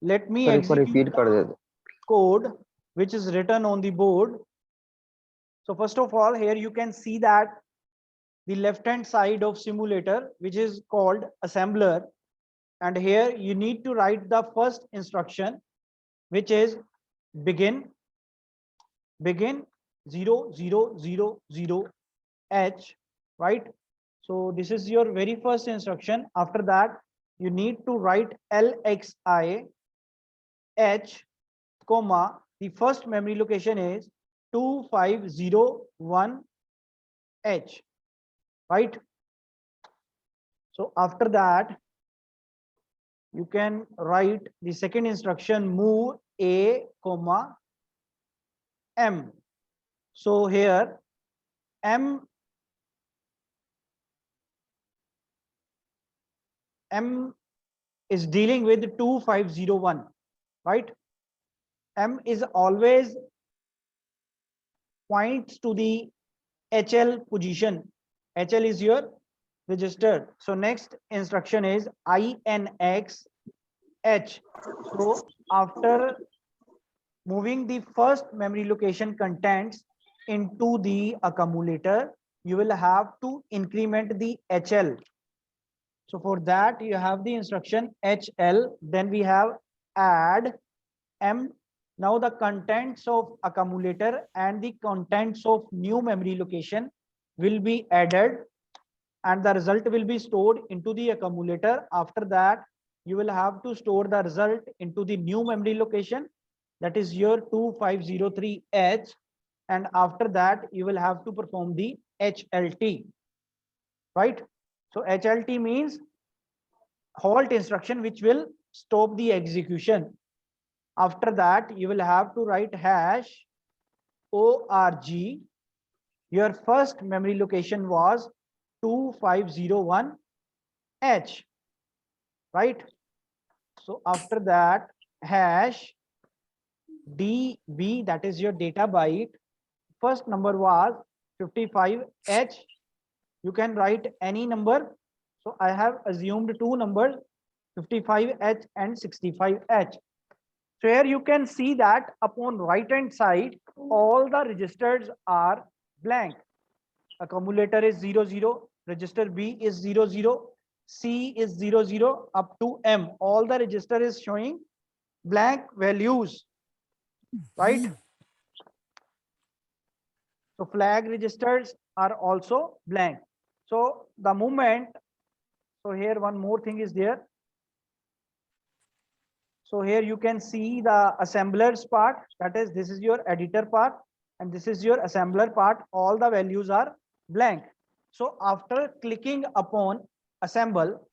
Let me sir एक बार execute repeat कर दे दो। code which is written on the board. So first of all, here you can see that the left hand side of simulator, which is called assembler, and here you need to write the first instruction, which is begin 0000 h, right? So this is your very first instruction. After that, you need to write LXI h, comma, the first memory location is 2501 h, right? So after that, you can write the second instruction, move a comma m. So here m is dealing with 2501, right? M is always points to the HL position. HL is your registered. So next instruction is INX H. So after moving the first memory location contents into the accumulator, you will have to increment the HL. So for that, you have the instruction HL, then we have add M. Now the contents of accumulator and the contents of new memory location will be added, and the result will be stored into the accumulator. After that, you will have to store the result into the new memory location, that is your 2503H, and after that you will have to perform the HLT, right? So HLT means halt instruction, which will stop the execution. After that, you will have to write hash org. Your first memory location was 2501 h, right? So after that, hash db, that is your data byte. First number was 55h. You can write any number. So I have assumed two numbers, 55h and 65h. So here you can see that upon right hand side, all the registers are blank. Accumulator is 00, register B is 00, C is 00 up to M. All the register is showing blank values, right? So flag registers are also blank. So the moment, so here one more thing is there. So here you can see the assemblers part, that is, this is your editor part and this is your assembler part. All the values are blank. So after clicking upon assemble,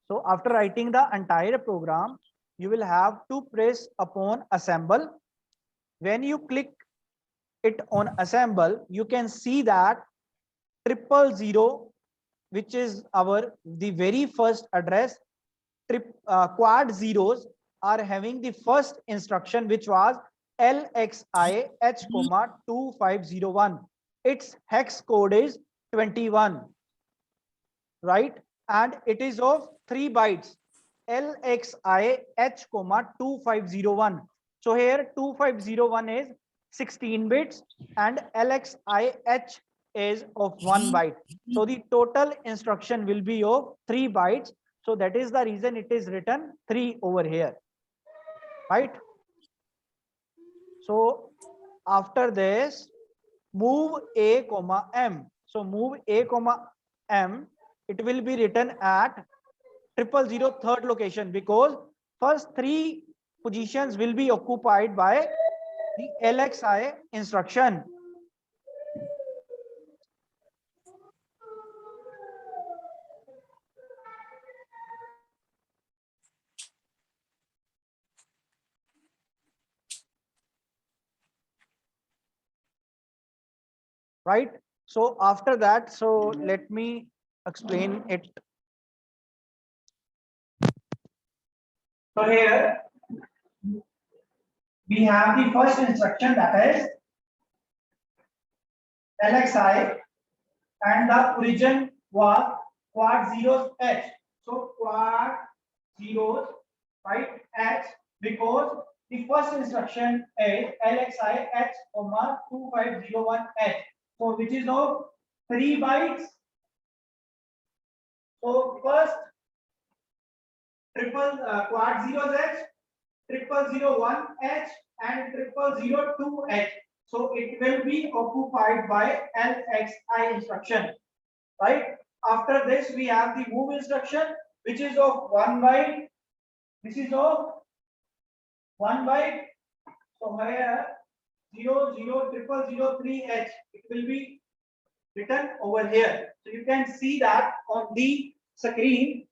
so after writing the entire program, you will have to press upon assemble. When you click it on assemble, you can see that 000, which is our the very first address, quad zeros are having the first instruction, which was LXI H, 2501. Its hex code is 21, right? And it is of 3 bytes, LXI H, 2501. So here 2501 is 16 bits and LXI H is of 1 byte. So the total instruction will be of 3 bytes. So that is the reason it is written 3 over here, right? So after this, move a comma m. So move a comma m, it will be written at 000 third location, because first 3 positions will be occupied by the LXI instruction. Right? So after that, so let me explain it. So here we have the first instruction, that is LXI, and the origin was quad zeros H. So quad zeros, right, H, because the first instruction is LXI H, 2501H. So which is of 3 bytes. So first quad 0H, 0001H and 0002H. So it will be occupied by LXI instruction, right? After this we have the move instruction, which is of 1 byte. This is of 1 byte. So here 000003H, it will be written over here. So you can see that on the screen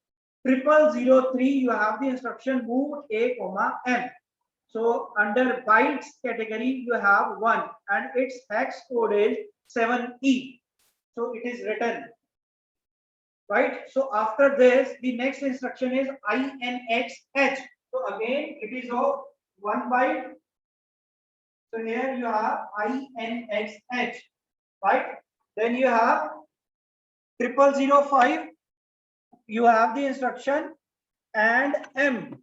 0003 you have the instruction move A, M. So under bytes category you have 1 and its hex code is 7E. So it is written, right? So after this the next instruction is INXH. So again it is of 1 byte. So here you have INXH, right? Then you have 0005. You have the instruction and M.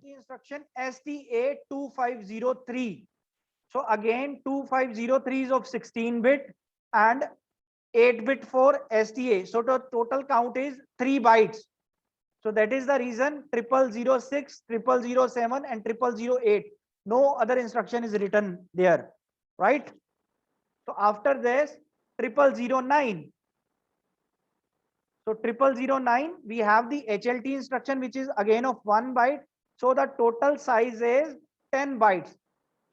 The instruction STA2503. So again 2503 is of 16-bit and 8-bit for STA. So the total count is 3 bytes. So that is the reason 0006, 0007 and 0008. No other instruction is written there, right? So after this 0009. So 0009 we have the HLT instruction, which is again of 1 byte. So the total size is 10 bytes.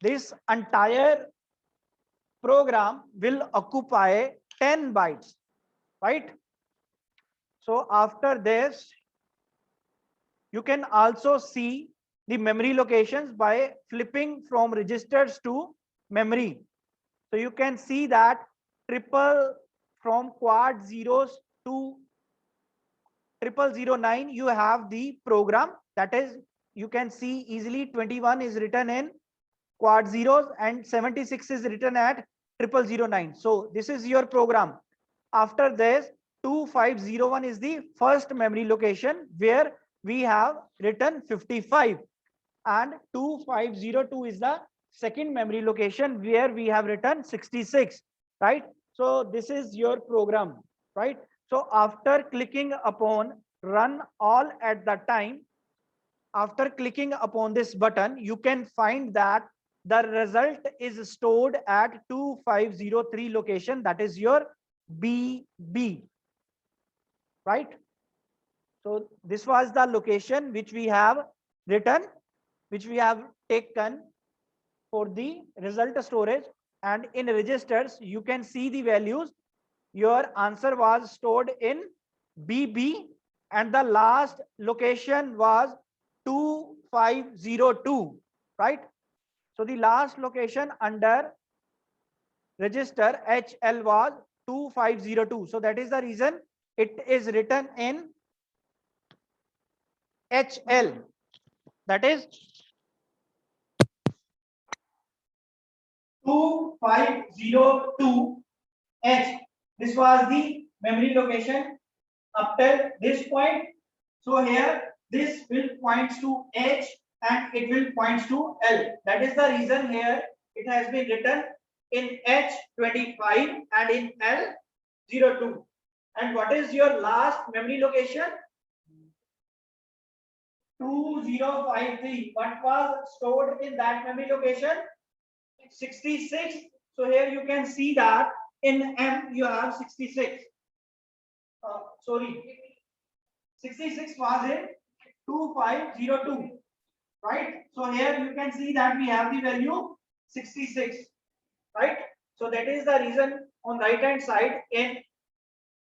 This entire program will occupy 10 bytes, right? So after this, you can also see the memory locations by flipping from registers to memory. So you can see that triple from quad zeros to 0009, you have the program, that is, you can see easily 21 is written in quad zeros and 76 is written at 0009. So this is your program. After this 2501 is the first memory location where we have written 55, and 2502 is the second memory location where we have written 66, right? So this is your program, right? So after clicking upon run all at the time, after clicking upon this button, you can find that the result is stored at 2503 location, that is your BB, right? So this was the location which we have written, which we have taken for the result storage, and in registers you can see the values. Your answer was stored in BB and the last location was 2502, right? So the last location under register HL was 2502. So that is the reason it is written in HL, that is 2502H. This was the memory location up till this point. So here this will points to H and it will points to L. That is the reason here it has been written in H25 and in L02. And what is your last memory location? 2053. What was stored in that memory location? 66. So here you can see that in M you have 66. Sorry, 66 was in 2502, right? So here you can see that we have the value 66, right? So that is the reason on right hand side in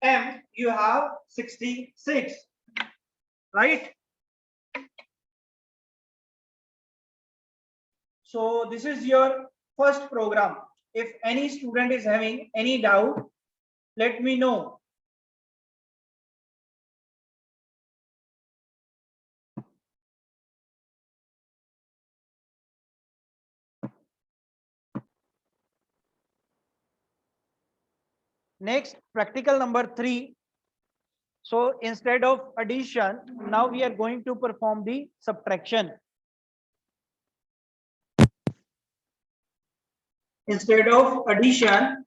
M you have 66, right? So this is your first program. If any student is having any doubt, let me know. Next, practical number 3. So instead of addition, now we are going to perform the subtraction. Instead of addition,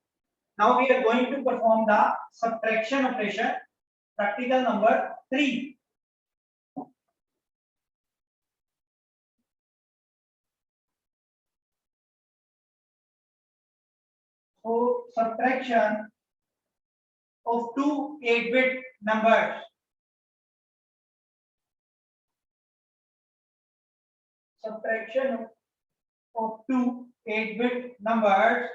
now we are going to perform the subtraction operation. Practical number 3. So subtraction of two 8-bit numbers. Subtraction of two 8-bit numbers.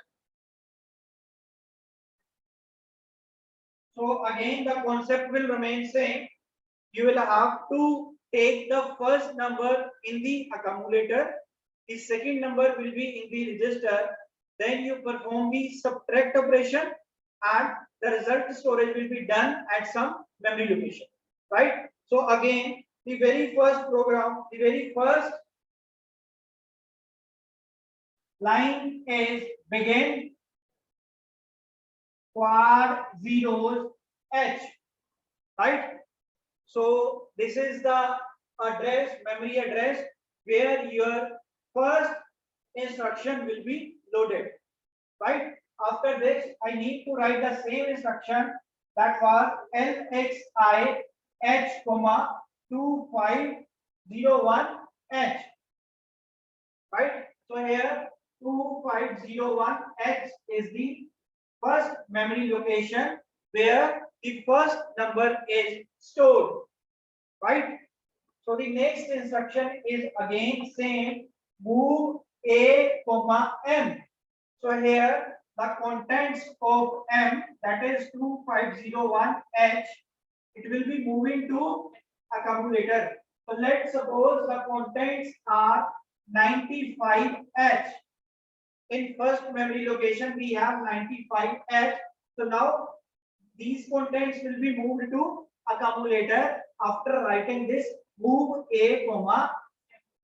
So again the concept will remain same. You will have to take the first number in the accumulator, the second number will be in the register, then you perform the subtract operation and the result storage will be done at some memory location, right? So again the very first program, the very first line is begin quad zeros H, right? So this is the address, memory address where your first instruction will be loaded, right? After this, I need to write the same instruction, that was LXI H, 2501H, right? So here 2501H is the first memory location where the first number is stored, right? So the next instruction is again same, move A, M. So here the contents of M, that is 2501H, it will be moving to accumulator. So let's suppose the contents are 95H. In first memory location we have 95H. So now these contents will be moved to accumulator after writing this move A,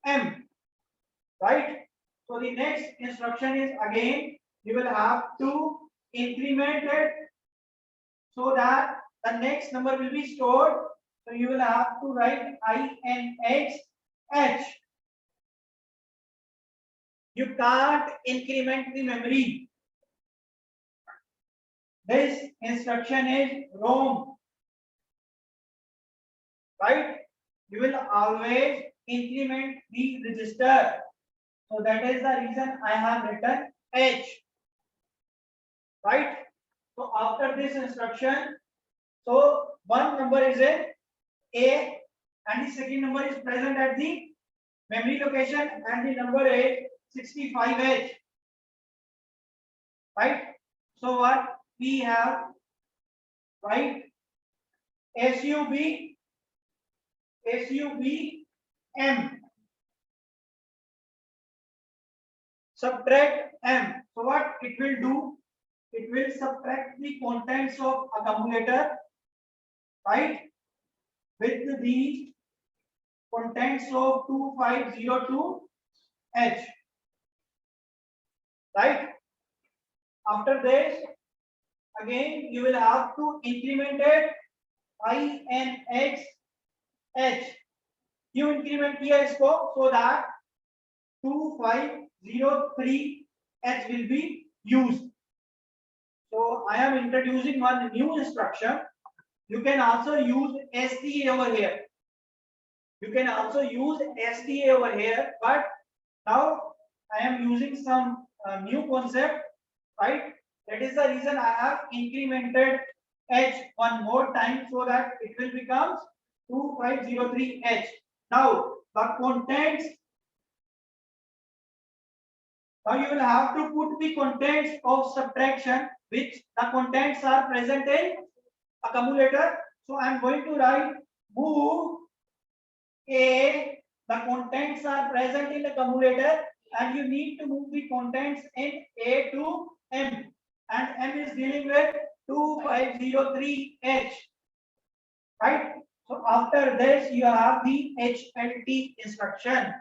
M, right? So the next instruction is again you will have to increment it so that the next number will be stored. So you will have to write INX H. You can't increment the memory. This instruction is wrong, right? You will always increment the register. So that is the reason I have written H, right? So after this instruction, so one number is in A and the second number is present at the memory location and the number is 65H, right? So what we have, right? SUB M, subtract M. So what it will do? It will subtract the contents of accumulator, right, with the contents of 2502H, right? After this, again you will have to increment it INX H. You increment किया इसको so that 2503H will be used. So I am introducing one new instruction. You can also use STA over here. You can also use STA over here, but now I am using some new concept, right? That is the reason I have incremented H one more time so that it will become 2503H. Now the contents. Now you will have to put the contents of subtraction, which the contents are present in accumulator. So I am going to write move A. The contents are present in the accumulator, and you need to move the contents in A to M, and M is dealing with 2503H, right? So after this you have the HLT instruction.